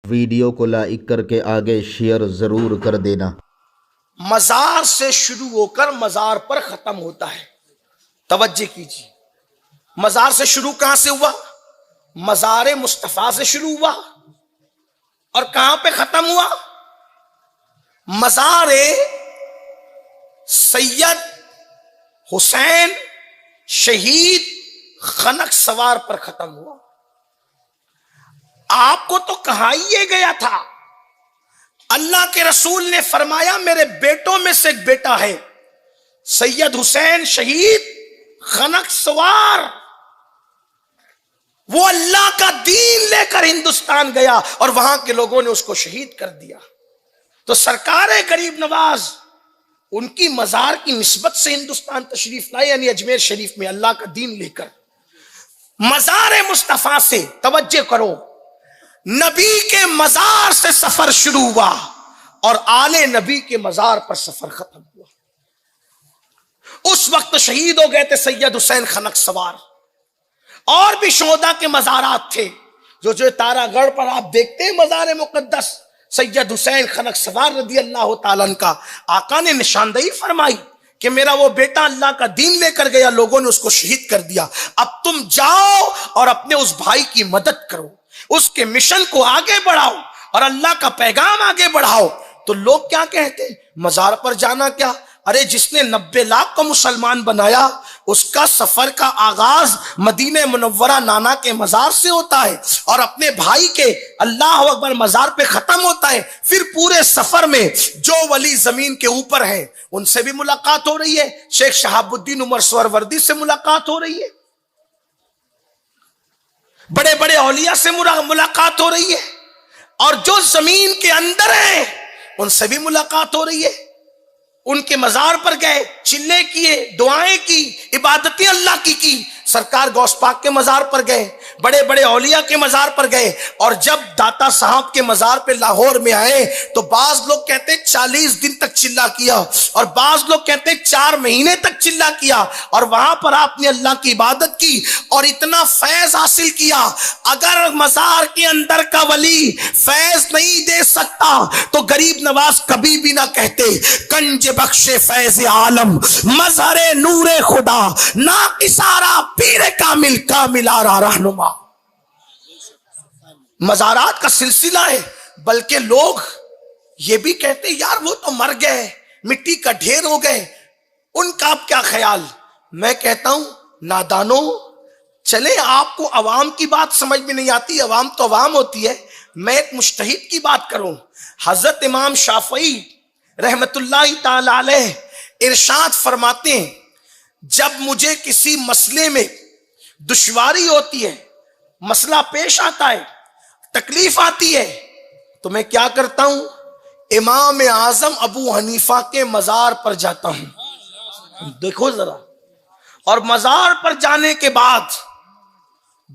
Video को like करके आगे शेयर ज़रूर कर देना। मज़ार से शुरू होकर मज़ार पर ख़त्म होता है। तवज्जो कीजिए, मज़ार से शुरू कहां से हुआ? मज़ार मुस्तफ़ा से शुरू हुआ और कहां पे ख़त्म हुआ? मज़ार सैयद हुसैन शहीद खनक सवार पर ख़त्म हुआ। आपको तो कहा ही ये गया था, अल्लाह के रसूल ने फरमाया मेरे बेटों में से एक बेटा है सैयद हुसैन शहीद खनक सवार, वो अल्लाह का दीन लेकर हिंदुस्तान गया और वहां के लोगों ने उसको शहीद कर दिया। तो सरकार गरीब नवाज उनकी मजार की निस्बत से हिंदुस्तान तशरीफ लाए, यानी अजमेर शरीफ में अल्लाह का दीन लेकर। मजार मुस्तफा से तवज्जो करो, नबी के मजार से सफर शुरू हुआ और आले नबी के मजार पर सफर खत्म हुआ। उस वक्त शहीद हो गए थे सैयद हुसैन खनक सवार, और भी शोहदा के मजारात थे जो तारागढ़ पर आप देखते हैं मजार मुकद्दस सैयद हुसैन खनक सवार रदी अल्लाह ताला का। आका ने निशानदेही फरमाई कि मेरा वो बेटा अल्लाह का दीन लेकर गया, लोगों ने उसको शहीद कर दिया, अब तुम जाओ और अपने उस भाई की मदद करो, उसके मिशन को आगे बढ़ाओ और अल्लाह का पैगाम आगे बढ़ाओ। तो लोग क्या कहते, मजार पर जाना क्या? अरे जिसने 90 लाख को मुसलमान बनाया उसका सफर का आगाज मदीने मुनव्वरा नाना के मजार से होता है और अपने भाई के अल्लाह अकबर मजार पे खत्म होता है। फिर पूरे सफर में जो वली जमीन के ऊपर है उनसे भी मुलाकात हो रही है, शेख शहाबुद्दीन उमर स्वरवर्दी से मुलाकात हो रही है, बड़े बड़े औलिया से मुलाकात हो रही है, और जो जमीन के अंदर है उनसे भी मुलाकात हो रही है। उनके मजार पर गए, चिल्ले किए, दुआएं की, इबादतें अल्लाह की। सरकार गौस पाक के मजार पर गए, बड़े बड़े औलिया के मजार पर गए, और जब दाता साहब के मजार पे लाहौर में आए तो बाज लोग कहते 40 दिन तक चिल्ला किया और बाज लोग कहते 4 महीने तक चिल्ला किया, और वहां पर आपने अल्लाह की इबादत की और इतना फैज हासिल किया। अगर मजार के अंदर का वली फैज नहीं दे सकता तो गरीब नवाज कभी भी ना कहते कंज बख्शे फैज आलम मजहरे नूरे खुदा ना किसारा पीरे कामिल कामिलारा रहनुमा। मजारात का सिलसिला है, बल्कि लोग ये भी कहते यार वो तो मर गए, मिट्टी का ढेर हो गए, उनका अब क्या ख्याल? मैं कहता हूं नादानो, चले आपको अवाम की बात समझ में नहीं आती, अवाम तो अवाम होती है। मैं एक मुज्तहिद की बात करूं, हजरत इमाम शाफई रहमतुल्लाहि ताला अलैह इरशाद फरमाते हैं, जब मुझे किसी मसले में दुश्वारी होती है, मसला पेश आता है, तकलीफ आती है, तो मैं क्या करता हूं? इमाम आजम अबू हनीफा के मजार पर जाता हूं। देखो जरा, और मजार पर जाने के बाद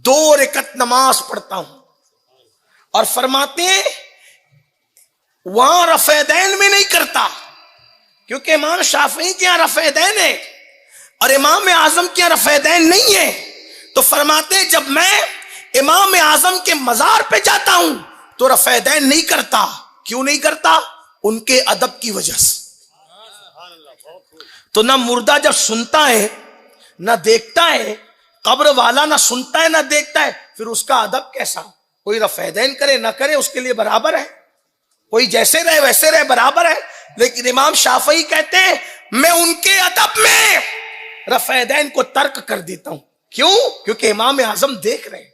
2 रकअत नमाज पढ़ता हूं और फरमाते हैं वहां रफ़ेदैन में नहीं करता, क्योंकि इमाम शाफी के यहां रफ़ेदैन है और इमाम आजम के यहां रफ़ेदैन नहीं है। तो फरमाते हैं जब मैं इमाम आजम के मजार पे जाता हूं तो रफ़ेदैन नहीं करता। क्यों नहीं करता? उनके अदब की वजह से। तो ना मुर्दा जब सुनता है ना देखता है, कब्र वाला ना सुनता है ना देखता है, फिर उसका अदब कैसा? कोई रफ़ेदैन करे ना करे उसके लिए बराबर है, कोई जैसे रहे वैसे रहे बराबर है। लेकिन इमाम शाफई कहते हैं मैं उनके अदब में रफ़ेदैन को तर्क कर देता हूं। क्यों? क्योंकि इमाम आजम देख रहे हैं,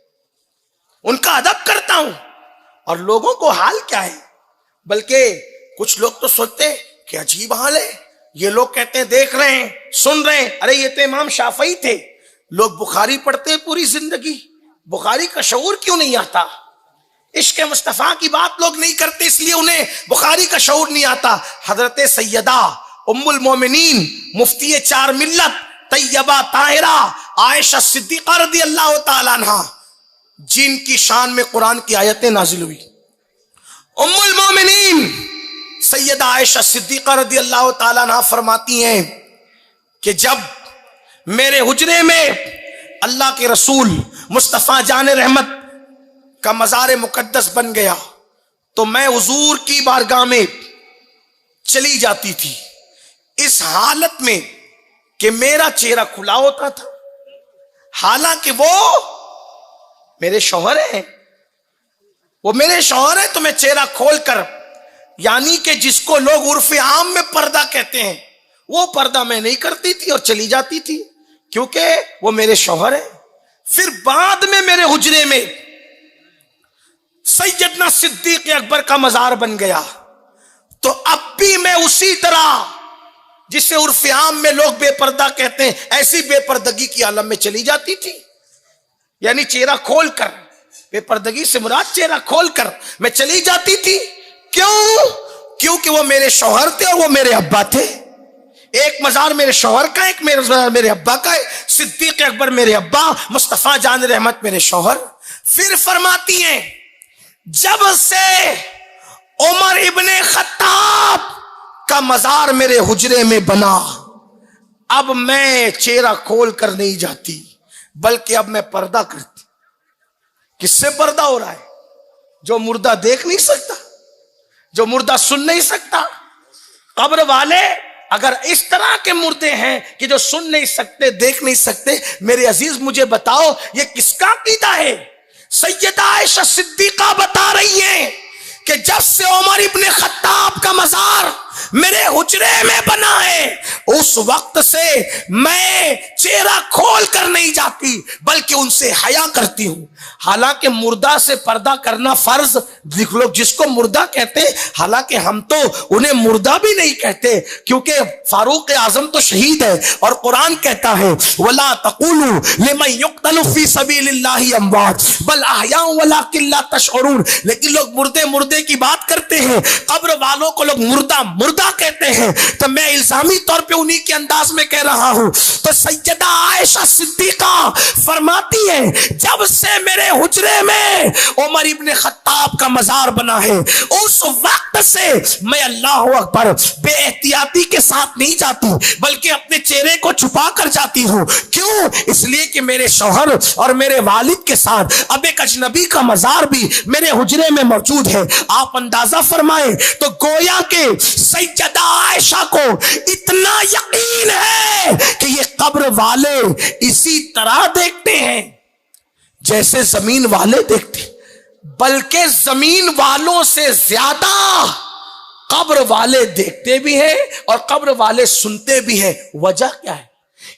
उनका अदब करता हूं। और लोगों को हाल क्या है, बल्कि कुछ लोग तो सोचते हैं कि अजीब हाल है, ये लोग कहते हैं देख रहे हैं सुन रहे हैं, अरे ये तो इमाम शाफई थे। लोग बुखारी पढ़ते हैं पूरी जिंदगी, बुखारी का शऊर क्यों नहीं आता? इश्क मुस्तफा की बात लोग नहीं करते, इसलिए उन्हें बुखारी का शऊर नहीं आता। हजरत सैयदा उम्मुल मोमिनीन मुफ्ती 4 मिल्लत तैयबा ताहिरा आयशा सिद्दीका रदी अल्लाह ताला अन्हा, जिनकी शान में कुरान की आयतें नाजिल हुई, उम्मुल मोमिनीन सैयदा आयशा सिद्दीका रदी अल्लाह ताला अन्हा फरमाती हैं कि जब मेरे हुजरे में अल्लाह के रसूल मुस्तफ़ा जान रहमत का मज़ार मुकद्दस बन गया तो मैं हुजूर की बारगाह में चली जाती थी, इस हालत में कि मेरा चेहरा खुला होता था, हालांकि वो मेरे शौहर हैं, वो मेरे शौहर हैं, तो मैं चेहरा खोलकर, यानी कि जिसको लोग उर्फ आम में पर्दा कहते हैं, वो पर्दा मैं नहीं करती थी और चली जाती थी, क्योंकि वो मेरे शौहर हैं। फिर बाद में मेरे हुजरे में सैयदना सिद्दीक अकबर का मजार बन गया, तो अब भी मैं उसी तरह जिसे उर्फ आम में लोग बेपर्दा कहते हैं, ऐसी बेपर्दगी की आलम में चली जाती थी, यानी चेहरा खोलकर, बेपर्दगी से मुराद चेहरा खोलकर मैं चली जाती थी। क्यों? क्योंकि वो मेरे शौहर थे और वो मेरे अब्बा थे। एक मजार मेरे शौहर का, एक मजार मेरे अब्बा का है। सिद्दीक अकबर मेरे अब्बा, मुस्तफा जान रहमत मेरे शौहर। फिर फरमाती हैं, जब से उमर इब्ने खत्ताब का मजार मेरे हुजरे में बना, अब मैं चेहरा खोल कर नहीं जाती, बल्कि अब मैं पर्दा करती। किससे पर्दा हो रहा है? जो मुर्दा देख नहीं सकता, जो मुर्दा सुन नहीं सकता। कब्र वाले अगर इस तरह के मुर्दे हैं कि जो सुन नहीं सकते, देख नहीं सकते, मेरे अजीज मुझे बताओ ये किसका अकीदा है? सैयदा आयशा सिद्दीका बता रही हैं कि जब से उमर इब्ने खत्ताब का मजार मेरे हुजरे में बना है, उस वक्त से मैं चेहरा खोल कर नहीं जाती, बल्कि उनसे हया करती हूं। हालांकि मुर्दा से पर्दा करना फर्ज, लोग जिसको मुर्दा कहते, हालांकि हम तो उन्हें मुर्दा भी नहीं कहते, क्योंकि फारूक आजम तो शहीद है और कुरान कहता है, वला तकुलू लिमन युक्तलु फी सबीलिल्लाहि अमवात बल अहयाउ वलाकिन ला तशउरून। लेकिन लोग मुर्दे मुर्दे की बात करते हैं, कब्र वालों को लोग मुर्दा मुर्दा कहते हैं, तो मैं इल्जामी तौर पे उन्हीं के अंदाज में कह रहा हूं। तो सैयदा आयशा सिद्दीका फरमाती है, जब से मेरे हुजरे में उमर इब्ने खत्ताब का मजार बना है, उस वक्त से मैं अल्लाहु अकबर बेएहतियाती के साथ नहीं जाती, बल्कि अपने चेहरे को छुपा कर जाती हूं। क्यों? इसलिए कि मेरे शौहर और मेरे वालिद के साथ अब एक अजनबी का मजार भी मेरे हुजरे में मौजूद है। आप अंदाजा फरमाएं, तो गोया के सैयदा आयशा को इतना यकीन है कि ये कब्र वाले इसी तरह देखते हैं जैसे जमीन वाले देखते, बल्कि जमीन वालों से ज्यादा कब्र वाले देखते भी हैं और कब्र वाले सुनते भी हैं। वजह क्या है?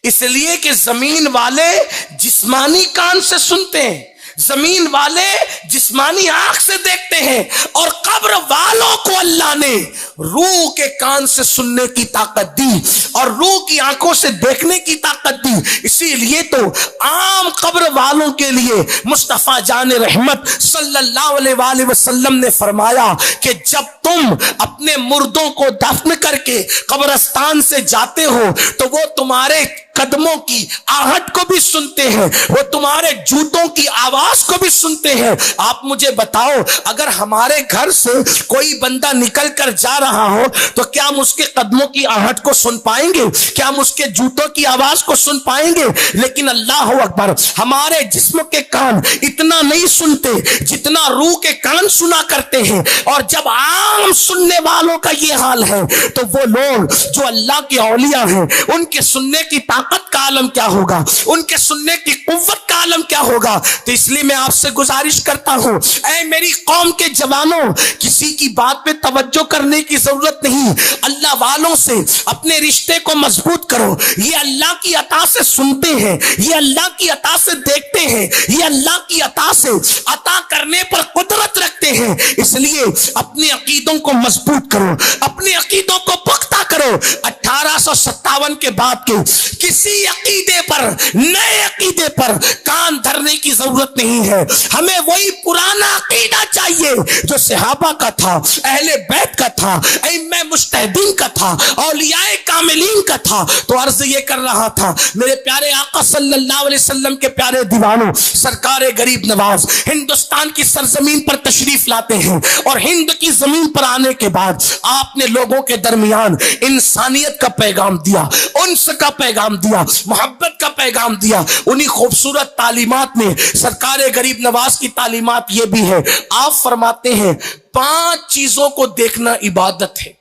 इसलिए कि जमीन वाले जिस्मानी कान से सुनते हैं, जमीन वाले जिस्मानी आंख से देखते हैं, और कब्र वालों को अल्लाह ने रूह के कान से सुनने की ताकत दी और रूह की आंखों से देखने की ताकत दी। इसीलिए तो आम कब्र वालों के लिए मुस्तफा जान रहमत सल्लल्लाहु अलैहि वसल्लम ने फरमाया कि जब तुम अपने मुर्दों को दफन करके कब्रिस्तान से जाते हो, तो वो तुम्हारे कदमों की आहट को भी सुनते हैं, वो तुम्हारे जूतों की आवाज को भी सुनते हैं। आप मुझे बताओ, अगर हमारे घर से कोई बंदा निकल कर जा रहा हो, तो क्या हम उसके कदमों की आहट को सुन पाएंगे? क्या हम उसके जूतों की आवाज को सुन पाएंगे? लेकिन अल्लाह अकबर, हमारे जिस्म के कान इतना नहीं सुनते जितना रूह के कान सुना करते हैं। और जब आम सुनने वालों का ये हाल है, तो वो लोग जो अल्लाह के औलिया हैं, उनके सुनने की ताकत का आलम क्या होगा, उनके सुनने की कुव्वत का आलम क्या होगा। तो इसलिए मैं आपसे गुजारिश करता हूं, ऐ मेरी कौम के जवानों, किसी की बात पे तवज्जो करने की जरूरत नहीं। अल्लाह वालों से अपने रिश्ते को मजबूत करो। ये अल्लाह की अता से सुनते हैं, ये अल्लाह की अता से देखते हैं, ये अल्लाह की अता से अता करने पर कुदरत रखते हैं। इसलिए अपने अकीदों को मजबूत करो, अपने अकीदों को पुख्ता करो। 1857 के बाद के किसी अकीदे पर, नए अकीदे पर कान धरने की जरूरत नहीं है। हमें वही पुराना अकीदा चाहिए जो सहाबा का था, अहले बैत का था, इमाम मुज्तहिदीन का था, औलियाए कामिलीन का था। तो अर्ज ये कर रहा था, मेरे प्यारे आका सल्लल्लाहु अलैहि वसल्लम के प्यारे दीवानों, सरकारे गरीब नवाज हिंदुस्तान की सरजमीन पर तशरीफ लाते हैं, और हिंद की जमीन पर आने के बाद आपने लोगों के दरमियान इंसानियत का पैगाम दिया, उन्स का पैगाम दिया, मोहब्बत का पैगाम दिया। उन्हीं खूबसूरत तालीमात में सरकार गरीब नवाज की तालीमात ये भी है। आप फरमाते हैं 5 चीजों को देखना इबादत है।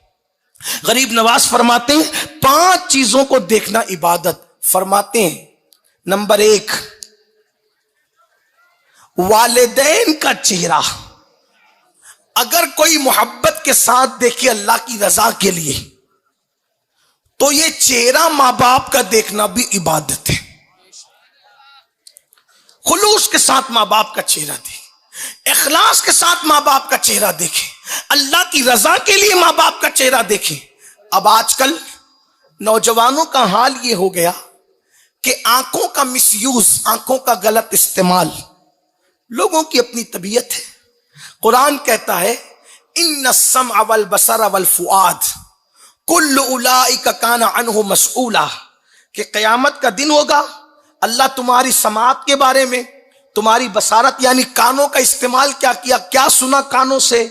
गरीब नवाज फरमाते हैं 5 चीजों को देखना इबादत। फरमाते हैं नंबर 1, वालिदैन का चेहरा। अगर कोई मोहब्बत के साथ देखे अल्लाह की रजा के लिए, तो ये चेहरा मां बाप का देखना भी इबादत है। खुलूस के साथ मां बाप का चेहरा देखे, इखलास के साथ मां बाप का चेहरा देखे, अल्लाह की रजा के लिए मां बाप का चेहरा देखे। अब आजकल नौजवानों का हाल ये हो गया कि आंखों का मिसयूज, आंखों का गलत इस्तेमाल, लोगों की अपनी तबीयत है। कुरान कहता है इन्ना सम्अ वल बसर वल फुआद कुल्लु उलाइका काना अन्हु मसऊला, कि कयामत का दिन होगा, अल्लाह तुम्हारी समात के बारे में, तुम्हारी बसारत यानी कानों का इस्तेमाल क्या किया, क्या सुना कानों से,